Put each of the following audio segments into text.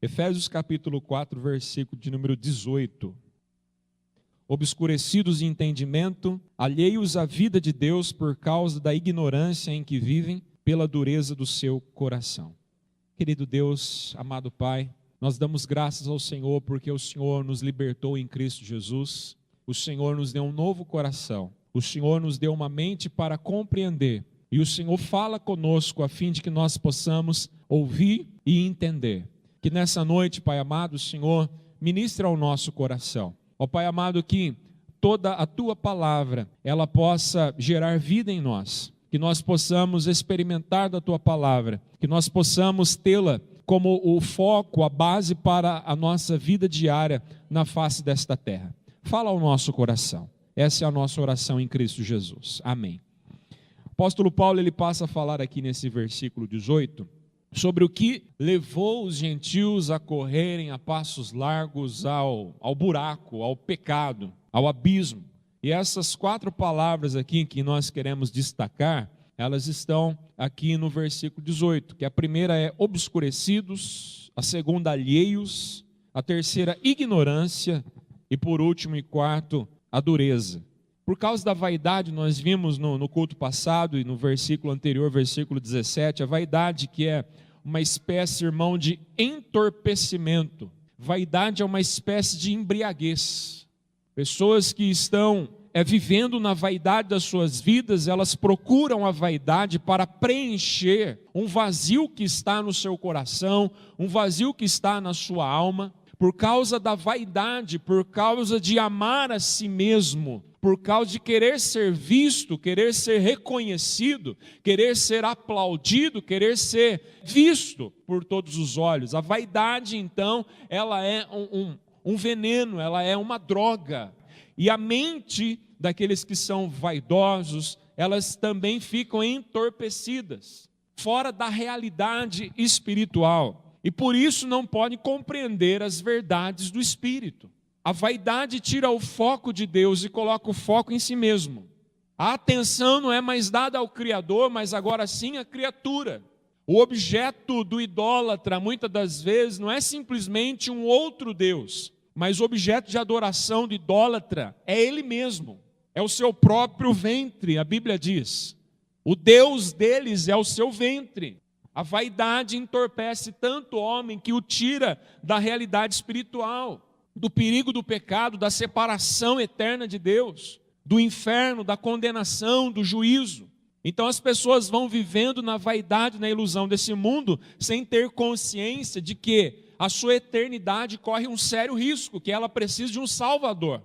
Efésios capítulo 4, versículo de número 18. Obscurecidos de entendimento, alheios à vida de Deus por causa da ignorância em que vivem, pela dureza do seu coração. Querido Deus, amado Pai, nós damos graças ao Senhor porque o Senhor nos libertou em Cristo Jesus. O Senhor nos deu um novo coração. O Senhor nos deu uma mente para compreender. E o Senhor fala conosco a fim de que nós possamos ouvir e entender. Que nessa noite, Pai amado, o Senhor ministre ao nosso coração. Ó Pai amado, que toda a Tua palavra, ela possa gerar vida em nós. Que nós possamos experimentar da Tua palavra. Que nós possamos tê-la como o foco, a base para a nossa vida diária na face desta terra. Fala ao nosso coração. Essa é a nossa oração em Cristo Jesus. Amém. O apóstolo Paulo, ele passa a falar aqui nesse versículo 18, sobre o que levou os gentios a correrem a passos largos ao buraco, ao pecado, ao abismo. E essas 4 palavras aqui que nós queremos destacar, elas estão aqui no versículo 18, que a primeira é obscurecidos, a segunda alheios, a terceira ignorância e por último e quarto a dureza. Por causa da vaidade, nós vimos no culto passado e no versículo anterior, versículo 17, a vaidade que é uma espécie, irmão, de entorpecimento. Vaidade é uma espécie de embriaguez. Pessoas que estão vivendo na vaidade das suas vidas, elas procuram a vaidade para preencher um vazio que está no seu coração, um vazio que está na sua alma. Por causa da vaidade, por causa de amar a si mesmo, por causa de querer ser visto, querer ser reconhecido, querer ser aplaudido, querer ser visto por todos os olhos. A vaidade, então, ela é um veneno, ela é uma droga. E a mente daqueles que são vaidosos, elas também ficam entorpecidas, fora da realidade espiritual. E por isso não podem compreender as verdades do Espírito. A vaidade tira o foco de Deus e coloca o foco em si mesmo. A atenção não é mais dada ao Criador, mas agora sim à criatura. O objeto do idólatra, muitas das vezes, não é simplesmente um outro Deus, mas o objeto de adoração do idólatra é ele mesmo. É o seu próprio ventre, a Bíblia diz. O Deus deles é o seu ventre. A vaidade entorpece tanto o homem que o tira da realidade espiritual, do perigo do pecado, da separação eterna de Deus, do inferno, da condenação, do juízo. Então as pessoas vão vivendo na vaidade, na ilusão desse mundo, sem ter consciência de que a sua eternidade corre um sério risco, que ela precisa de um Salvador.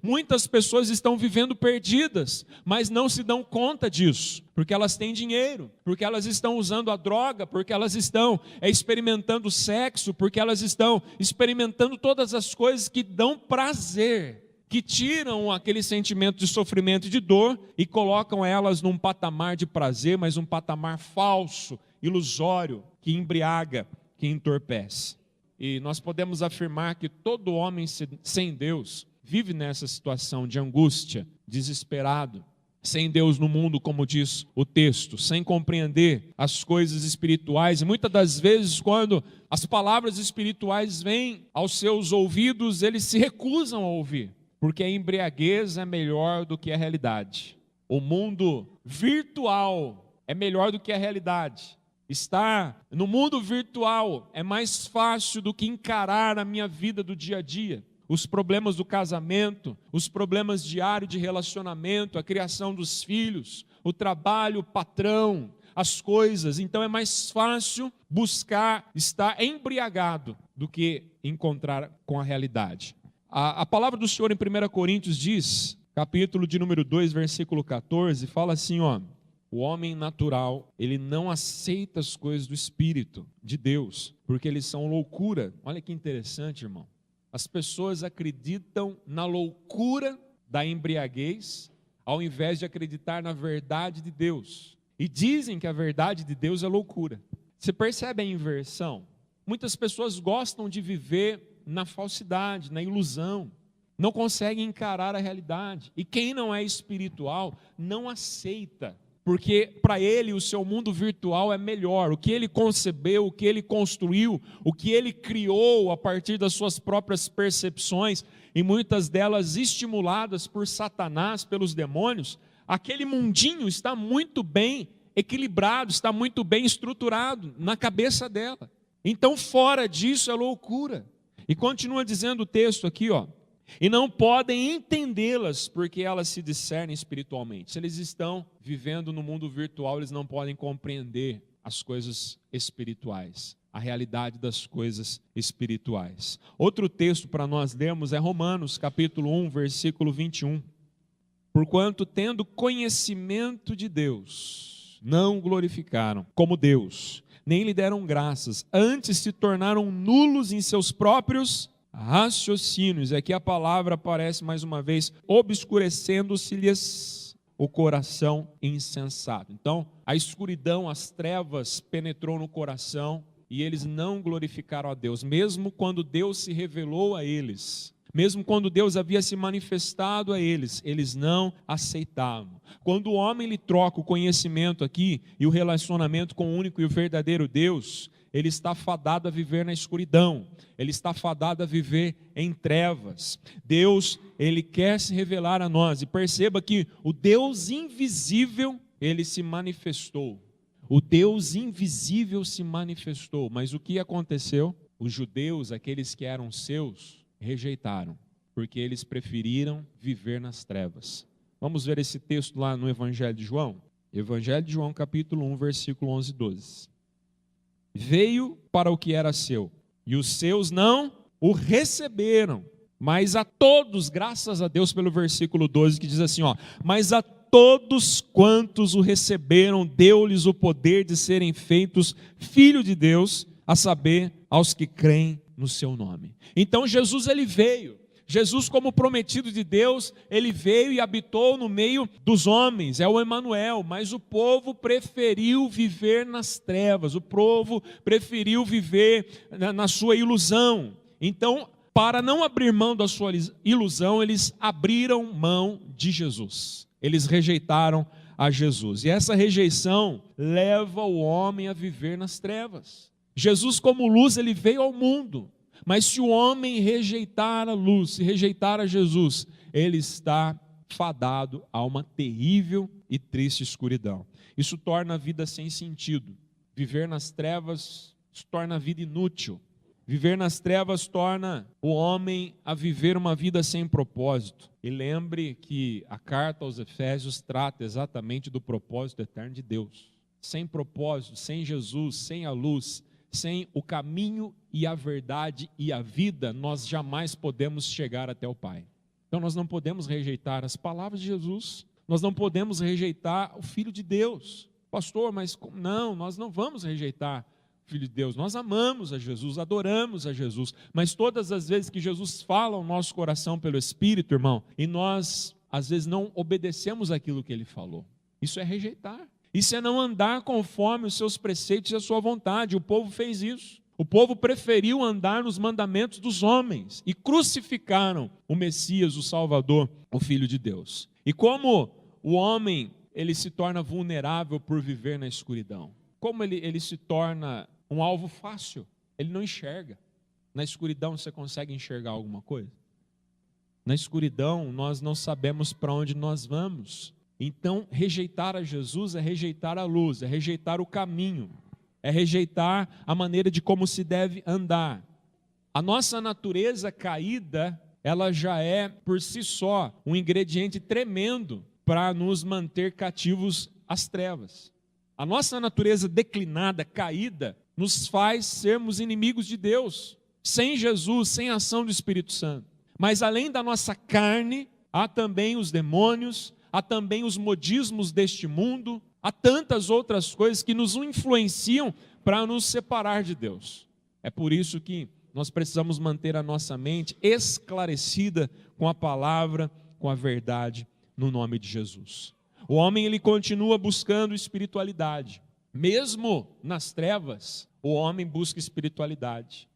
Muitas pessoas estão vivendo perdidas, mas não se dão conta disso, porque elas têm dinheiro, porque elas estão usando a droga, porque elas estão experimentando sexo, porque elas estão experimentando todas as coisas que dão prazer, que tiram aquele sentimento de sofrimento e de dor e colocam elas num patamar de prazer, mas um patamar falso, ilusório, que embriaga, que entorpece. E nós podemos afirmar que todo homem sem Deus vive nessa situação de angústia, desesperado, sem Deus no mundo, como diz o texto, sem compreender as coisas espirituais. E muitas das vezes, quando as palavras espirituais vêm aos seus ouvidos, eles se recusam a ouvir, porque a embriaguez é melhor do que a realidade. O mundo virtual é melhor do que a realidade. Estar no mundo virtual é mais fácil do que encarar a minha vida do dia a dia. Os problemas do casamento, os problemas diários de relacionamento, a criação dos filhos, o trabalho, o patrão, as coisas. Então é mais fácil buscar estar embriagado do que encontrar com a realidade. A palavra do Senhor em 1 Coríntios diz, capítulo de número 2, versículo 14, fala assim, o homem natural, ele não aceita as coisas do Espírito de Deus, porque eles são loucura. Olha que interessante, irmão. As pessoas acreditam na loucura da embriaguez, ao invés de acreditar na verdade de Deus. E dizem que a verdade de Deus é loucura. Você percebe a inversão? Muitas pessoas gostam de viver na falsidade, na ilusão. Não conseguem encarar a realidade. E quem não é espiritual não aceita porque para ele o seu mundo virtual é melhor. O que ele concebeu, o que ele construiu, o que ele criou a partir das suas próprias percepções, e muitas delas estimuladas por Satanás, pelos demônios, aquele mundinho está muito bem equilibrado, está muito bem estruturado na cabeça dela. Então, fora disso é loucura. E continua dizendo o texto aqui, ó, e não podem entendê-las, porque elas se discernem espiritualmente. Se eles estão vivendo no mundo virtual, eles não podem compreender as coisas espirituais, a realidade das coisas espirituais. Outro texto para nós lermos é Romanos, capítulo 1, versículo 21. Porquanto, tendo conhecimento de Deus, não o glorificaram como Deus, nem lhe deram graças, antes se tornaram nulos em seus próprios raciocínios. Aqui a palavra aparece mais uma vez, obscurecendo-se-lhes o coração insensato. Então, a escuridão, as trevas penetrou no coração e eles não glorificaram a Deus, mesmo quando Deus se revelou a eles. Mesmo quando Deus havia se manifestado a eles, eles não aceitavam. Quando o homem lhe troca o conhecimento aqui e o relacionamento com o único e o verdadeiro Deus, ele está fadado a viver na escuridão, ele está fadado a viver em trevas. Deus, ele quer se revelar a nós, e perceba que o Deus invisível, ele se manifestou. O Deus invisível se manifestou, mas o que aconteceu? Os judeus, aqueles que eram seus, rejeitaram, porque eles preferiram viver nas trevas. Vamos ver esse texto lá no Evangelho de João? Evangelho de João, capítulo 1, versículo 11 e 12. Veio para o que era seu, e os seus não o receberam, mas a todos, graças a Deus pelo versículo 12, que diz assim, ó, mas a todos quantos o receberam, deu-lhes o poder de serem feitos filhos de Deus, a saber, aos que creem no seu nome. Então Jesus, ele veio. Jesus, como prometido de Deus, ele veio e habitou no meio dos homens, é o Emanuel, mas o povo preferiu viver nas trevas, o povo preferiu viver na sua ilusão. Então, para não abrir mão da sua ilusão, eles abriram mão de Jesus, eles rejeitaram a Jesus, e essa rejeição leva o homem a viver nas trevas. Jesus, como luz, ele veio ao mundo, mas se o homem rejeitar a luz, se rejeitar a Jesus, ele está fadado a uma terrível e triste escuridão. Isso torna a vida sem sentido. Viver nas trevas torna a vida inútil. Viver nas trevas torna o homem a viver uma vida sem propósito. E lembre que a carta aos Efésios trata exatamente do propósito eterno de Deus. Sem propósito, sem Jesus, sem a luz, sem o caminho e a verdade e a vida, nós jamais podemos chegar até o Pai. Então nós não podemos rejeitar as palavras de Jesus, nós não podemos rejeitar o Filho de Deus. Pastor, mas não, nós não vamos rejeitar o Filho de Deus, nós amamos a Jesus, adoramos a Jesus, mas todas as vezes que Jesus fala ao nosso coração pelo Espírito, irmão, e nós às vezes não obedecemos aquilo que Ele falou, isso é rejeitar. Isso é não andar conforme os seus preceitos e a sua vontade. O povo fez isso. O povo preferiu andar nos mandamentos dos homens e crucificaram o Messias, o Salvador, o Filho de Deus. E como o homem, ele se torna vulnerável por viver na escuridão? Como ele se torna um alvo fácil? Ele não enxerga. Na escuridão você consegue enxergar alguma coisa? Na escuridão nós não sabemos para onde nós vamos. Então, rejeitar a Jesus é rejeitar a luz, é rejeitar o caminho, é rejeitar a maneira de como se deve andar. A nossa natureza caída, ela já é, por si só, um ingrediente tremendo para nos manter cativos às trevas. A nossa natureza declinada, caída, nos faz sermos inimigos de Deus, sem Jesus, sem a ação do Espírito Santo. Mas além da nossa carne, há também os demônios, há também os modismos deste mundo, há tantas outras coisas que nos influenciam para nos separar de Deus. É por isso que nós precisamos manter a nossa mente esclarecida com a palavra, com a verdade, no nome de Jesus. O homem, ele continua buscando espiritualidade. Mesmo nas trevas, o homem busca espiritualidade.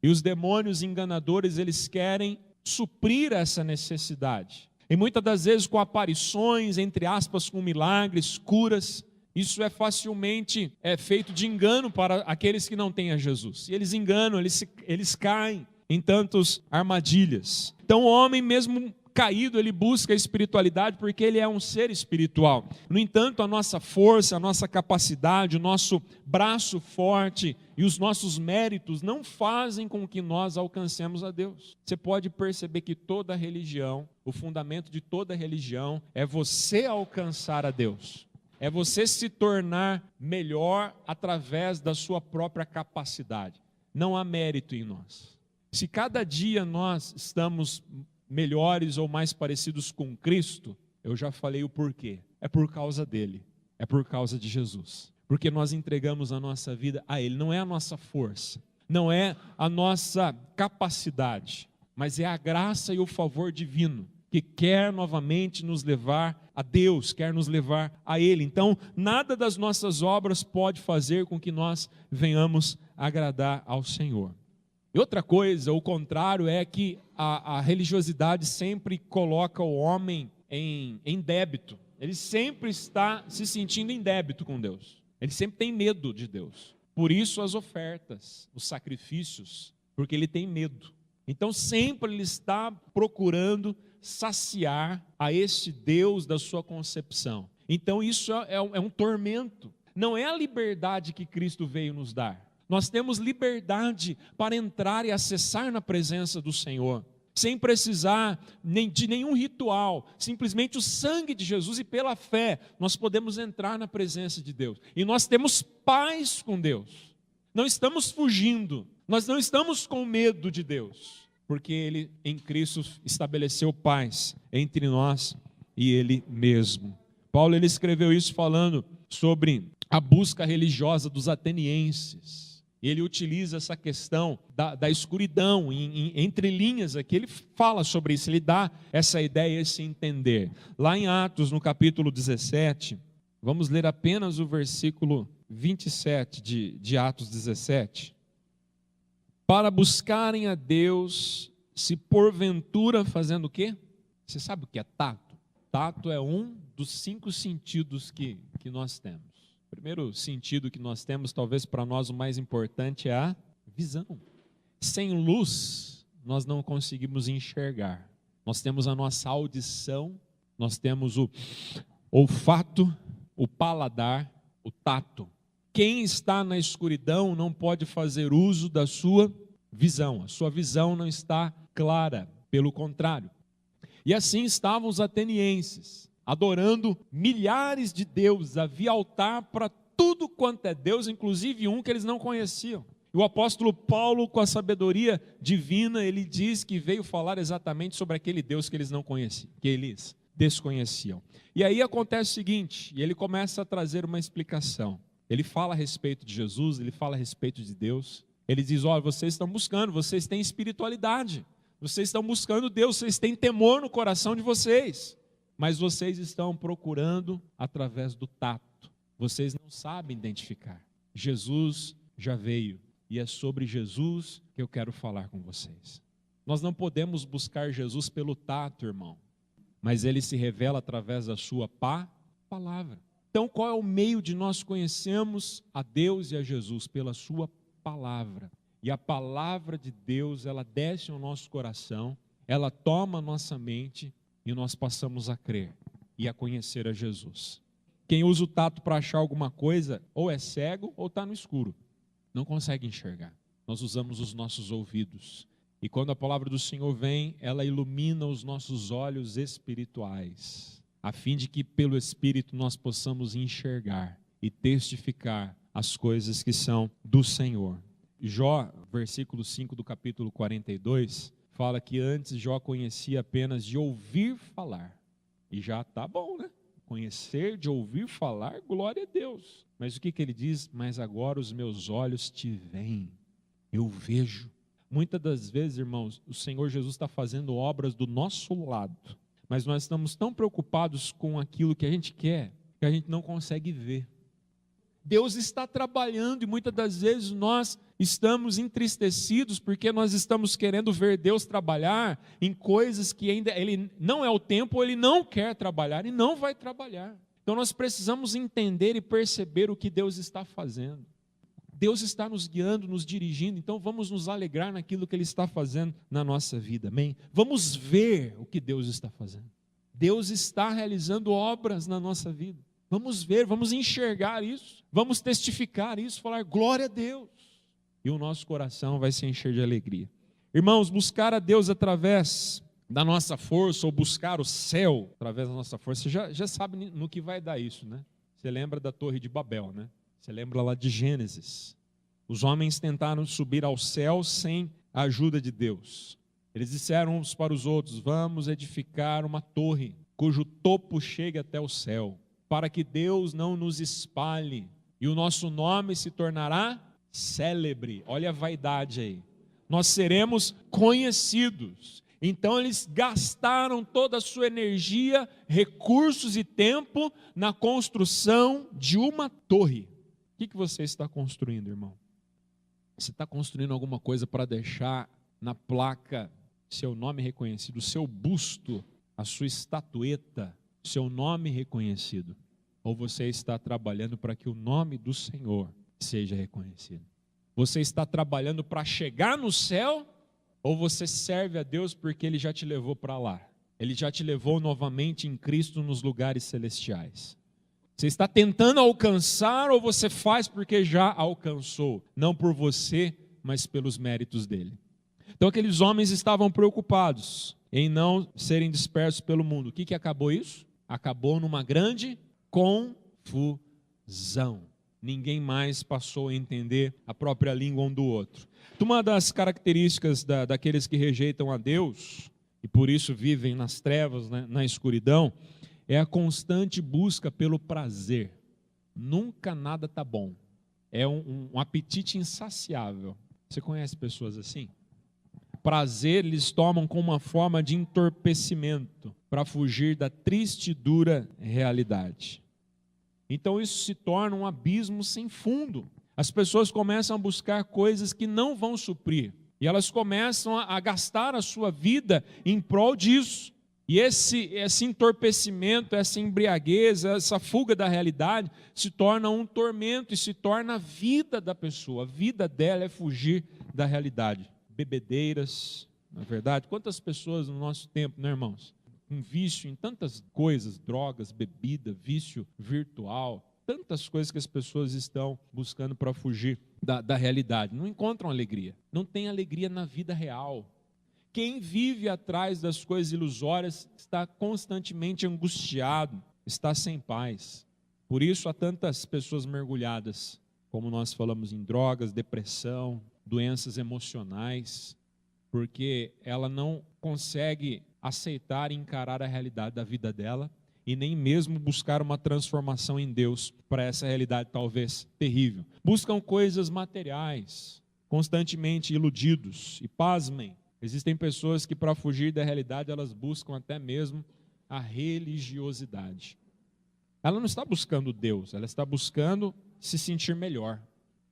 E os demônios enganadores, eles querem suprir essa necessidade. E muitas das vezes com aparições, entre aspas, com milagres, curas. Isso é facilmente feito de engano para aqueles que não têm a Jesus. E eles enganam, eles caem em tantas armadilhas. Então o homem mesmo caído, ele busca a espiritualidade porque ele é um ser espiritual. No entanto, a nossa força, a nossa capacidade, o nosso braço forte e os nossos méritos não fazem com que nós alcancemos a Deus. Você pode perceber que toda religião, o fundamento de toda religião é você alcançar a Deus. É você se tornar melhor através da sua própria capacidade. Não há mérito em nós. Se cada dia nós estamos melhores ou mais parecidos com Cristo, eu já falei o porquê. É por causa dele. É por causa de Jesus. Porque nós entregamos a nossa vida a Ele. Não é a nossa força. Não é a nossa capacidade. Mas é a graça e o favor divino que quer novamente nos levar a Deus, quer nos levar a Ele. Então, nada das nossas obras pode fazer com que nós venhamos agradar ao Senhor. E outra coisa, o contrário, é que a religiosidade sempre coloca o homem em débito. Ele sempre está se sentindo em débito com Deus. Ele sempre tem medo de Deus. Por isso as ofertas, os sacrifícios, porque ele tem medo. Então sempre ele está procurando saciar a este Deus da sua concepção. Então isso é um tormento. Não é a liberdade que Cristo veio nos dar. Nós temos liberdade para entrar e acessar na presença do Senhor, sem precisar de nenhum ritual, simplesmente o sangue de Jesus, e pela fé nós podemos entrar na presença de Deus. E nós temos paz com Deus. Não estamos fugindo, nós não estamos com medo de Deus, porque Ele em Cristo estabeleceu paz entre nós e Ele mesmo. Paulo ele escreveu isso falando sobre a busca religiosa dos atenienses. Ele utiliza essa questão da escuridão, entre linhas aqui, ele fala sobre isso, ele dá essa ideia, esse entender. Lá em Atos, no capítulo 17, vamos ler apenas o versículo 27 de Atos 17. Para buscarem a Deus, se porventura fazendo o quê? Você sabe o que é tato? Tato é um dos 5 sentidos que nós temos. O primeiro sentido que nós temos, talvez para nós o mais importante, é a visão. Sem luz, nós não conseguimos enxergar. Nós temos a nossa audição, nós temos o olfato, o paladar, o tato. Quem está na escuridão não pode fazer uso da sua visão. A sua visão não está clara, pelo contrário. E assim estavam os atenienses, adorando milhares de deuses. Havia altar para tudo quanto é Deus, inclusive um que eles não conheciam. E o apóstolo Paulo, com a sabedoria divina, ele diz que veio falar exatamente sobre aquele Deus que eles não conheciam, que eles desconheciam. E aí acontece o seguinte, e ele começa a trazer uma explicação. Ele fala a respeito de Jesus, ele fala a respeito de Deus. Ele diz, olha, vocês estão buscando, vocês têm espiritualidade, vocês estão buscando Deus, vocês têm temor no coração de vocês. Mas vocês estão procurando através do tato. Vocês não sabem identificar. Jesus já veio e é sobre Jesus que eu quero falar com vocês. Nós não podemos buscar Jesus pelo tato, irmão, mas Ele se revela através da sua palavra. Então qual é o meio de nós conhecermos a Deus e a Jesus? Pela sua palavra. E a palavra de Deus, ela desce ao nosso coração, ela toma a nossa mente, e nós passamos a crer e a conhecer a Jesus. Quem usa o tato para achar alguma coisa, ou é cego ou está no escuro. Não consegue enxergar. Nós usamos os nossos ouvidos. E quando a palavra do Senhor vem, ela ilumina os nossos olhos espirituais, a fim de que pelo Espírito nós possamos enxergar e testificar as coisas que são do Senhor. Jó, versículo 5 do capítulo 42, fala que antes Jó conhecia apenas de ouvir falar. E já está bom, né? Conhecer de ouvir falar, glória a Deus. Mas o que ele diz? Mas agora os meus olhos te veem, eu vejo. Muitas das vezes, irmãos, o Senhor Jesus está fazendo obras do nosso lado, mas nós estamos tão preocupados com aquilo que a gente quer, que a gente não consegue ver. Deus está trabalhando e muitas das vezes nós estamos entristecidos porque nós estamos querendo ver Deus trabalhar em coisas que ainda Ele não é o tempo, ou Ele não quer trabalhar e não vai trabalhar. Então nós precisamos entender e perceber o que Deus está fazendo. Deus está nos guiando, nos dirigindo, então vamos nos alegrar naquilo que Ele está fazendo na nossa vida, amém? Vamos ver o que Deus está fazendo. Deus está realizando obras na nossa vida. Vamos ver, vamos enxergar isso, vamos testificar isso, falar glória a Deus. E o nosso coração vai se encher de alegria. Irmãos, buscar a Deus através da nossa força, ou buscar o céu através da nossa força, você já sabe no que vai dar isso, né? Você lembra da Torre de Babel, né? Você lembra lá de Gênesis. Os homens tentaram subir ao céu sem a ajuda de Deus. Eles disseram uns para os outros: vamos edificar uma torre cujo topo chegue até o céu, para que Deus não nos espalhe e o nosso nome se tornará célebre. Olha a vaidade aí. Nós seremos conhecidos. Então eles gastaram toda a sua energia, recursos e tempo na construção de uma torre. O que você está construindo, irmão? Você está construindo alguma coisa para deixar na placa seu nome reconhecido, o seu busto, a sua estatueta, seu nome reconhecido? Ou você está trabalhando para que o nome do Senhor seja reconhecido? Você está trabalhando para chegar no céu? Ou você serve a Deus porque Ele já te levou para lá? Ele já te levou novamente em Cristo nos lugares celestiais. Você está tentando alcançar, ou você faz porque já alcançou? Não por você, mas pelos méritos dele. Então aqueles homens estavam preocupados em não serem dispersos pelo mundo. O que acabou isso? Acabou numa grande confusão. Ninguém mais passou a entender a própria língua um do outro. Uma das características daqueles que rejeitam a Deus, e por isso vivem nas trevas, né, na escuridão, é a constante busca pelo prazer. Nunca nada está bom. É um apetite insaciável. Você conhece pessoas assim? Prazer eles tomam como uma forma de entorpecimento para fugir da triste e dura realidade. Então isso se torna um abismo sem fundo. As pessoas começam a buscar coisas que não vão suprir. E elas começam a gastar a sua vida em prol disso. E esse entorpecimento, essa embriaguez, essa fuga da realidade se torna um tormento e se torna a vida da pessoa. A vida dela é fugir da realidade. Bebedeiras, não é verdade? Quantas pessoas no nosso tempo, né, irmãos? Um vício em tantas coisas, drogas, bebida, vício virtual, tantas coisas que as pessoas estão buscando para fugir da realidade. Não encontram alegria, não tem alegria na vida real. Quem vive atrás das coisas ilusórias está constantemente angustiado, está sem paz. Por isso há tantas pessoas mergulhadas, como nós falamos, em drogas, depressão, doenças emocionais, porque ela não consegue aceitar e encarar a realidade da vida dela e nem mesmo buscar uma transformação em Deus para essa realidade talvez terrível. Buscam coisas materiais, constantemente iludidos, e pasmem, existem pessoas que para fugir da realidade elas buscam até mesmo a religiosidade. Ela não está buscando Deus, ela está buscando se sentir melhor.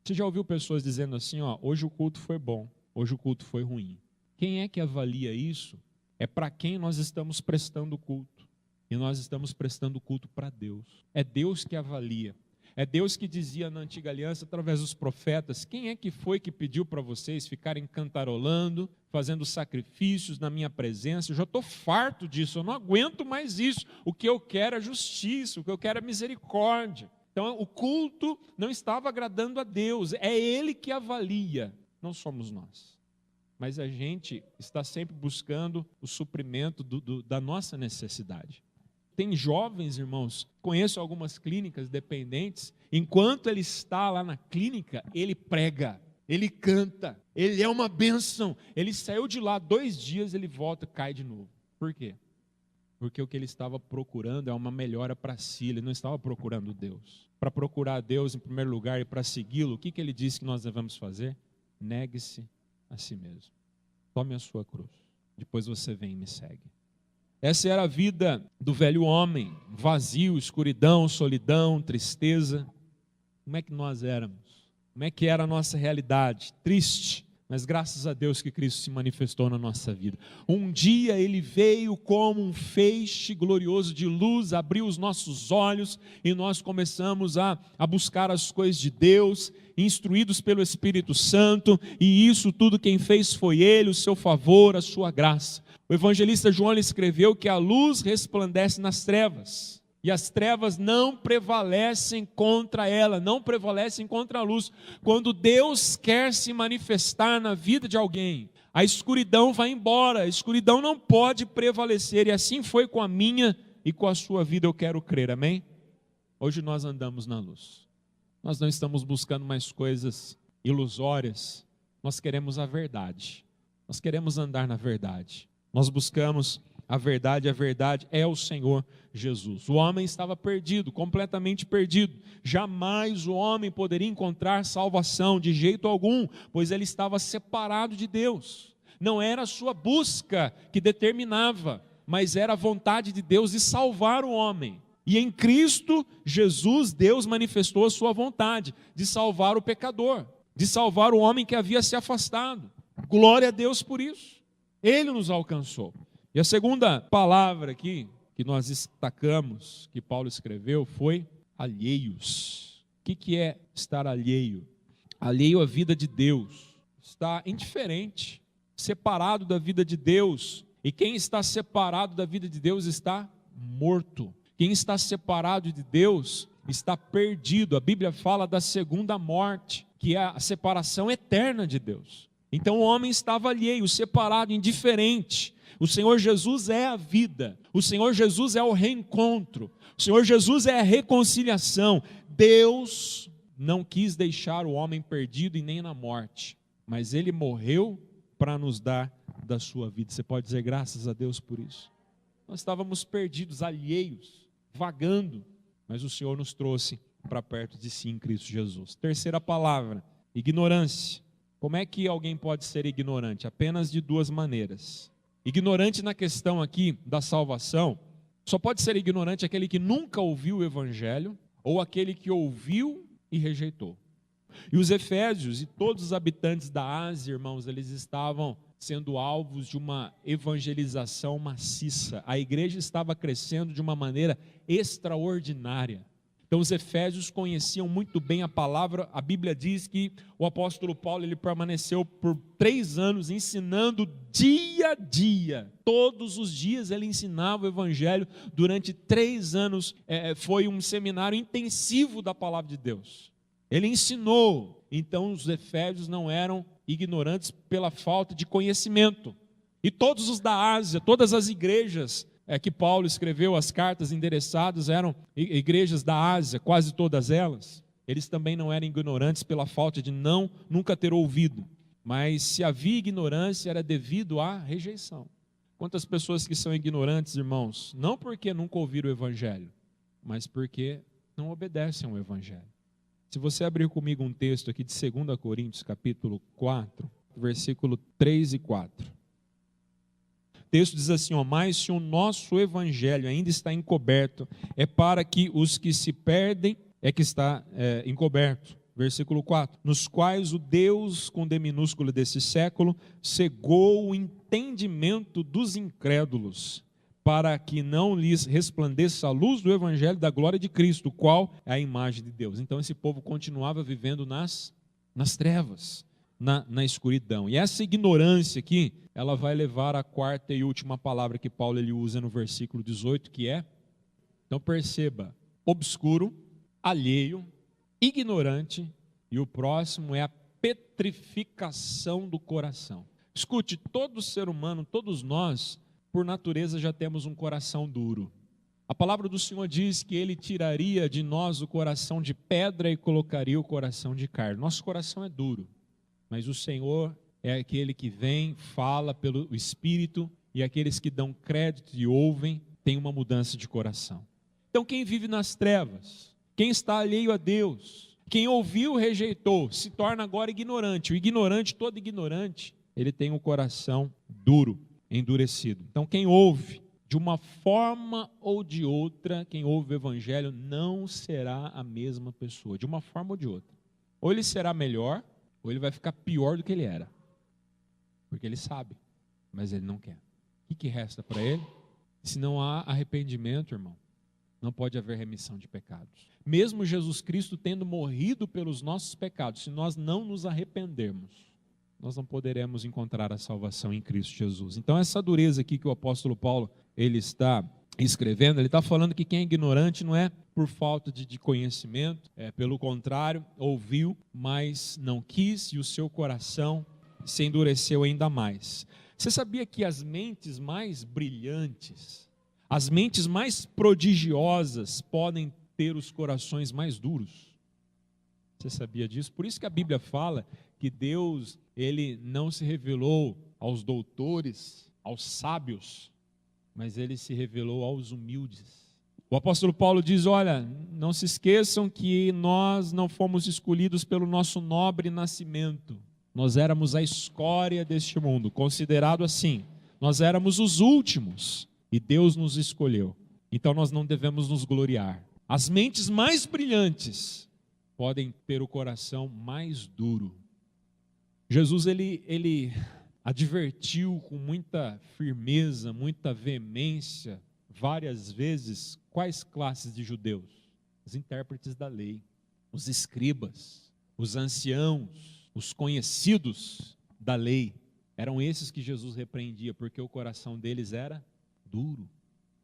Você já ouviu pessoas dizendo assim, hoje o culto foi bom, hoje o culto foi ruim. Quem é que avalia isso? É para quem nós estamos prestando culto. E nós estamos prestando culto para Deus. É Deus que avalia. É Deus que dizia na antiga aliança, através dos profetas, quem é que foi que pediu para vocês ficarem cantarolando, fazendo sacrifícios na minha presença? Eu já estou farto disso, eu não aguento mais isso. O que eu quero é justiça, o que eu quero é misericórdia. Então o culto não estava agradando a Deus, é Ele que avalia, não somos nós. Mas a gente está sempre buscando o suprimento da nossa necessidade. Tem jovens, irmãos, conheço algumas clínicas dependentes, enquanto ele está lá na clínica, ele prega, ele canta, ele é uma bênção. Ele saiu de lá 2 dias, ele volta e cai de novo. Por quê? Porque o que ele estava procurando é uma melhora para si, ele não estava procurando Deus. Para procurar Deus em primeiro lugar e para segui-lo, o que ele disse que nós devemos fazer? Negue-se a si mesmo. Tome a sua cruz. Depois você vem e me segue. Essa era a vida do velho homem, vazio, escuridão, solidão, tristeza. como é que nós éramos, como é que era a nossa realidade, triste, mas graças a Deus que Cristo se manifestou na nossa vida. Um dia Ele veio como um feixe glorioso de luz, abriu os nossos olhos e nós começamos a buscar as coisas de Deus, instruídos pelo Espírito Santo, e isso tudo quem fez foi Ele, o seu favor, a sua graça. O evangelista João escreveu que a luz resplandece nas trevas, e as trevas não prevalecem contra ela, não prevalecem contra a luz. Quando Deus quer se manifestar na vida de alguém, a escuridão vai embora, a escuridão não pode prevalecer, e assim foi com a minha e com a sua vida, eu quero crer, amém? Hoje nós andamos na luz, nós não estamos buscando mais coisas ilusórias, nós queremos a verdade, nós queremos andar na verdade, nós buscamos a verdade é o Senhor Jesus. O homem estava perdido, completamente perdido. Jamais o homem poderia encontrar salvação de jeito algum, pois ele estava separado de Deus. Não era a sua busca que determinava, mas era a vontade de Deus de salvar o homem. E em Cristo Jesus, Deus manifestou a sua vontade de salvar o pecador, de salvar o homem que havia se afastado. Glória a Deus por isso. Ele nos alcançou. E a segunda palavra aqui, que nós destacamos, que Paulo escreveu, foi alheios. O que é estar alheio? Alheio à vida de Deus. Está indiferente, separado da vida de Deus. E quem está separado da vida de Deus está morto. Quem está separado de Deus está perdido. A Bíblia fala da segunda morte, que é a separação eterna de Deus. Então o homem estava alheio, separado, indiferente. O Senhor Jesus é a vida, o Senhor Jesus é o reencontro, o Senhor Jesus é a reconciliação. Deus não quis deixar o homem perdido e nem na morte, mas Ele morreu para nos dar da sua vida. Você pode dizer graças a Deus por isso? Nós estávamos perdidos, alheios, vagando, mas o Senhor nos trouxe para perto de si em Cristo Jesus. Terceira palavra, ignorância. Como é que alguém pode ser ignorante? Apenas de duas maneiras. Ignorante na questão aqui da salvação, só pode ser ignorante aquele que nunca ouviu o Evangelho, ou aquele que ouviu e rejeitou. E os efésios e todos os habitantes da Ásia, irmãos, eles estavam sendo alvos de uma evangelização maciça. A igreja estava crescendo de uma maneira extraordinária. Então os efésios conheciam muito bem a palavra. A Bíblia diz que o apóstolo Paulo ele permaneceu por 3 anos ensinando dia a dia. Todos os dias ele ensinava o evangelho durante 3 anos. Foi um seminário intensivo da palavra de Deus. Ele ensinou. Então os efésios não eram ignorantes pela falta de conhecimento. E todos os da Ásia, todas as igrejas que Paulo escreveu, as cartas endereçadas eram igrejas da Ásia, quase todas elas. Eles também não eram ignorantes pela falta de nunca ter ouvido, mas se havia ignorância era devido à rejeição. Quantas pessoas que são ignorantes, irmãos, não porque nunca ouviram o evangelho, mas porque não obedecem ao evangelho. Se você abrir comigo um texto aqui de 2 Coríntios, capítulo 4, versículo 3 e 4. O texto diz assim, mas se o nosso evangelho ainda está encoberto, é para que os que se perdem, que está encoberto. Versículo 4, nos quais o Deus, com D minúsculo desse século, cegou o entendimento dos incrédulos, para que não lhes resplandeça a luz do evangelho da glória de Cristo, o qual é a imagem de Deus. Então esse povo continuava vivendo nas trevas, na escuridão. E essa ignorância aqui, ela vai levar à quarta e última palavra que Paulo ele usa no versículo 18, que é, então perceba, obscuro, alheio, ignorante, e o próximo é a petrificação do coração. Escute, todo ser humano, todos nós, por natureza já temos um coração duro. A palavra do Senhor diz que Ele tiraria de nós o coração de pedra e colocaria o coração de carne. Nosso coração é duro, mas o Senhor é aquele que vem, fala pelo Espírito, e aqueles que dão crédito e ouvem, têm uma mudança de coração. Então quem vive nas trevas, quem está alheio a Deus, quem ouviu e rejeitou, se torna agora ignorante. O ignorante, todo ignorante, ele tem um coração duro, endurecido. Então quem ouve, de uma forma ou de outra, quem ouve o evangelho não será a mesma pessoa, de uma forma ou de outra. Ou ele será melhor, ou ele vai ficar pior do que ele era. Porque ele sabe, mas ele não quer. O que resta para ele? Se não há arrependimento, irmão, não pode haver remissão de pecados. Mesmo Jesus Cristo tendo morrido pelos nossos pecados, se nós não nos arrependermos, nós não poderemos encontrar a salvação em Cristo Jesus. Então essa dureza aqui que o apóstolo Paulo ele está escrevendo, ele está falando que quem é ignorante não é por falta de conhecimento, pelo contrário, ouviu, mas não quis, e o seu coração se endureceu ainda mais. Você sabia que as mentes mais brilhantes, as mentes mais prodigiosas podem ter os corações mais duros? Você sabia disso? Por isso que a Bíblia fala que Deus, ele não se revelou aos doutores, aos sábios, mas ele se revelou aos humildes. O apóstolo Paulo diz, olha, não se esqueçam que nós não fomos escolhidos pelo nosso nobre nascimento. Nós éramos a escória deste mundo, considerado assim. Nós éramos os últimos e Deus nos escolheu. Então nós não devemos nos gloriar. As mentes mais brilhantes podem ter o coração mais duro. Jesus, ele advertiu com muita firmeza, muita veemência, várias vezes, quais classes de judeus? Os intérpretes da lei, os escribas, os anciãos, os conhecidos da lei. Eram esses que Jesus repreendia, porque o coração deles era duro.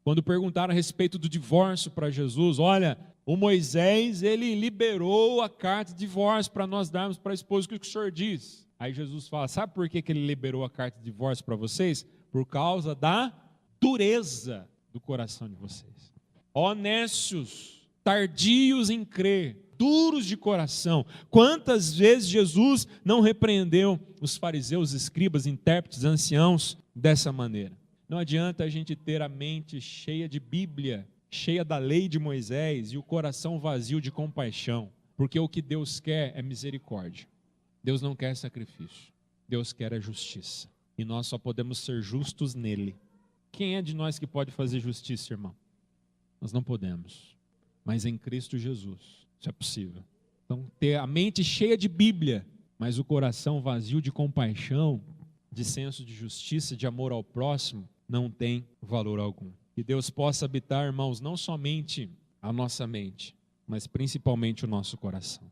Quando perguntaram a respeito do divórcio para Jesus, olha, o Moisés, ele liberou a carta de divórcio para nós darmos para a esposa. O que o senhor diz? Aí Jesus fala, sabe por que ele liberou a carta de divórcio para vocês? Por causa da dureza do coração de vocês. Honestos, tardios em crer, duros de coração. Quantas vezes Jesus não repreendeu os fariseus, escribas, intérpretes, anciãos dessa maneira? Não adianta a gente ter a mente cheia de Bíblia, cheia da lei de Moisés e o coração vazio de compaixão, porque o que Deus quer é misericórdia. Deus não quer sacrifício, Deus quer a justiça, e nós só podemos ser justos nele. Quem é de nós que pode fazer justiça, irmão? Nós não podemos, mas em Cristo Jesus, isso é possível. Então, ter a mente cheia de Bíblia, mas o coração vazio de compaixão, de senso de justiça, de amor ao próximo, não tem valor algum. Que Deus possa habitar, irmãos, não somente a nossa mente, mas principalmente o nosso coração.